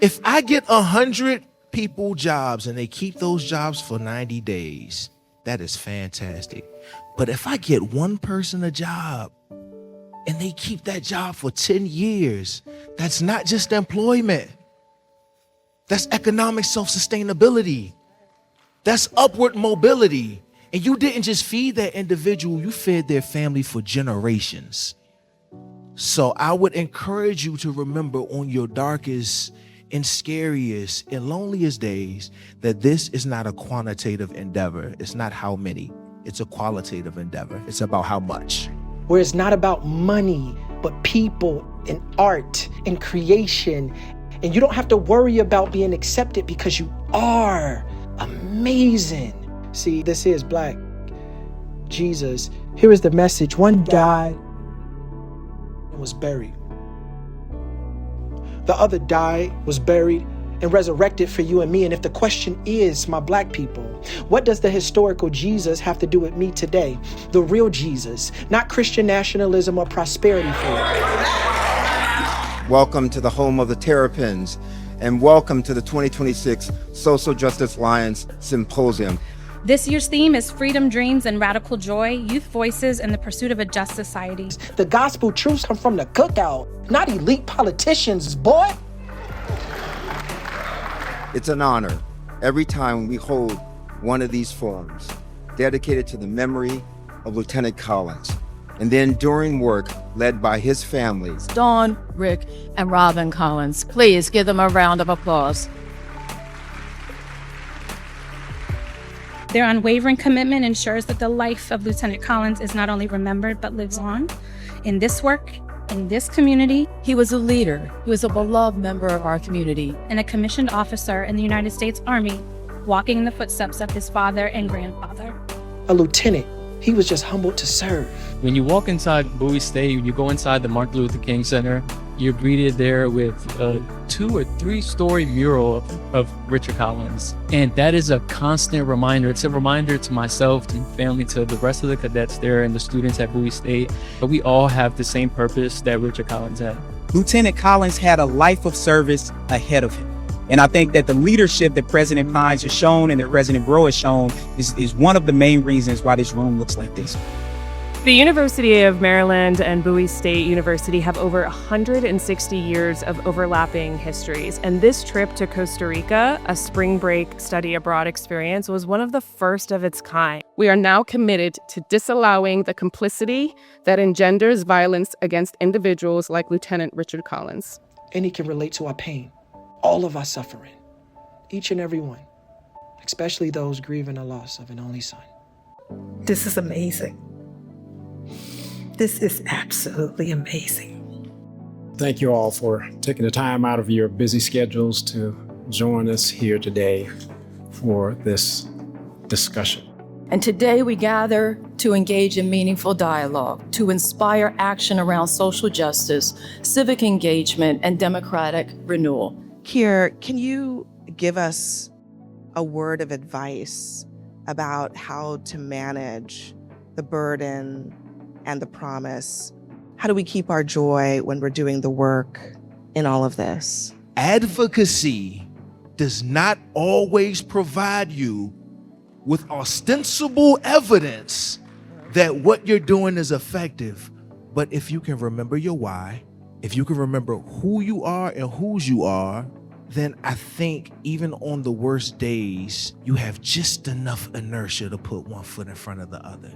If I get 100 people jobs and they keep those jobs for 90 days, that is fantastic. But if I get one person a job and they keep that job for 10 years, that's not just employment. That's economic self-sustainability. That's upward mobility. And you didn't just feed that individual, you fed their family for generations. So I would encourage you to remember on your darkest and scariest and loneliest days that this is not a quantitative endeavor. It's not how many. It's a qualitative endeavor. It's about how much. Where it's not about money, but people and art and creation. And you don't have to worry about being accepted because you are amazing. See, this is Black Jesus. Here is the message. One died and was buried. The other died, was buried, and resurrected for you and me. And if the question is, my Black people, what does the historical Jesus have to do with me today? The real Jesus, not Christian nationalism or prosperity food. Welcome to the home of the Terrapins, and welcome to the 2026 Social Justice Alliance Symposium. This year's theme is Freedom, Dreams, and Radical Joy, Youth Voices in the Pursuit of a Just Society. The gospel truths come from the cookout, not elite politicians, boy. It's an honor every time we hold one of these forums dedicated to the memory of Lieutenant Collins, and the enduring work led by his families. Dawn, Rick, and Robin Collins. Please give them a round of applause. Their unwavering commitment ensures that the life of Lieutenant Collins is not only remembered, but lives on in this work, in this community. He was a leader. He was a beloved member of our community. And a commissioned officer in the United States Army, walking in the footsteps of his father and grandfather. A lieutenant. He was just humbled to serve. When you walk inside Bowie State, when you go inside the Martin Luther King Center, you're greeted there with a 2 or 3 story mural of Richard Collins. And that is a constant reminder. It's a reminder to myself, to family, to the rest of the cadets there and the students at Bowie State. But we all have the same purpose that Richard Collins had. Lieutenant Collins had a life of service ahead of him. And I think that the leadership that President Pines has shown and that President Breaux has shown is one of the main reasons why this room looks like this. The University of Maryland and Bowie State University have over 160 years of overlapping histories. And this trip to Costa Rica, a spring break study abroad experience, was one of the first of its kind. We are now committed to disallowing the complicity that engenders violence against individuals like Lieutenant Richard Collins. And he can relate to our pain. All of our suffering, each and every one, especially those grieving the loss of an only son. This is amazing. This is absolutely amazing. Thank you all for taking the time out of your busy schedules to join us here today for this discussion. And today we gather to engage in meaningful dialogue, to inspire action around social justice, civic engagement, and democratic renewal. Kier, can you give us a word of advice about how to manage the burden and the promise? How do we keep our joy when we're doing the work in all of this? Advocacy does not always provide you with ostensible evidence that what you're doing is effective. But if you can remember your why, if you can remember who you are and whose you are, then I think even on the worst days, you have just enough inertia to put one foot in front of the other.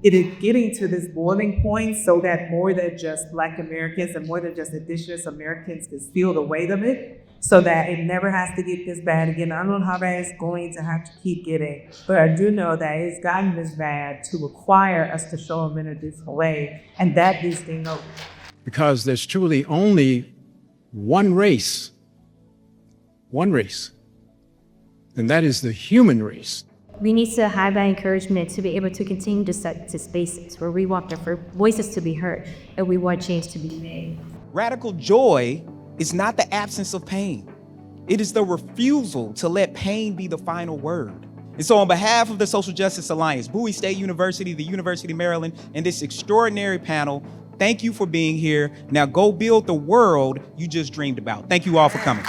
It is getting to this boiling point so that more than just Black Americans and more than just Indigenous Americans can feel the weight of it, so that it never has to get this bad again. I don't know how bad it's going to have to keep getting, but I do know that it's gotten this bad to require us to show them in a different way, and that is the note. Because there's truly only one race, and that is the human race. We need to have that encouragement to be able to continue to set to spaces where we want for voices to be heard and we want change to be made. Radical joy is not the absence of pain. It is the refusal to let pain be the final word. And so on behalf of the Social Justice Alliance, Bowie State University, the University of Maryland, and this extraordinary panel, thank you for being here. Now go build the world you just dreamed about. Thank you all for coming.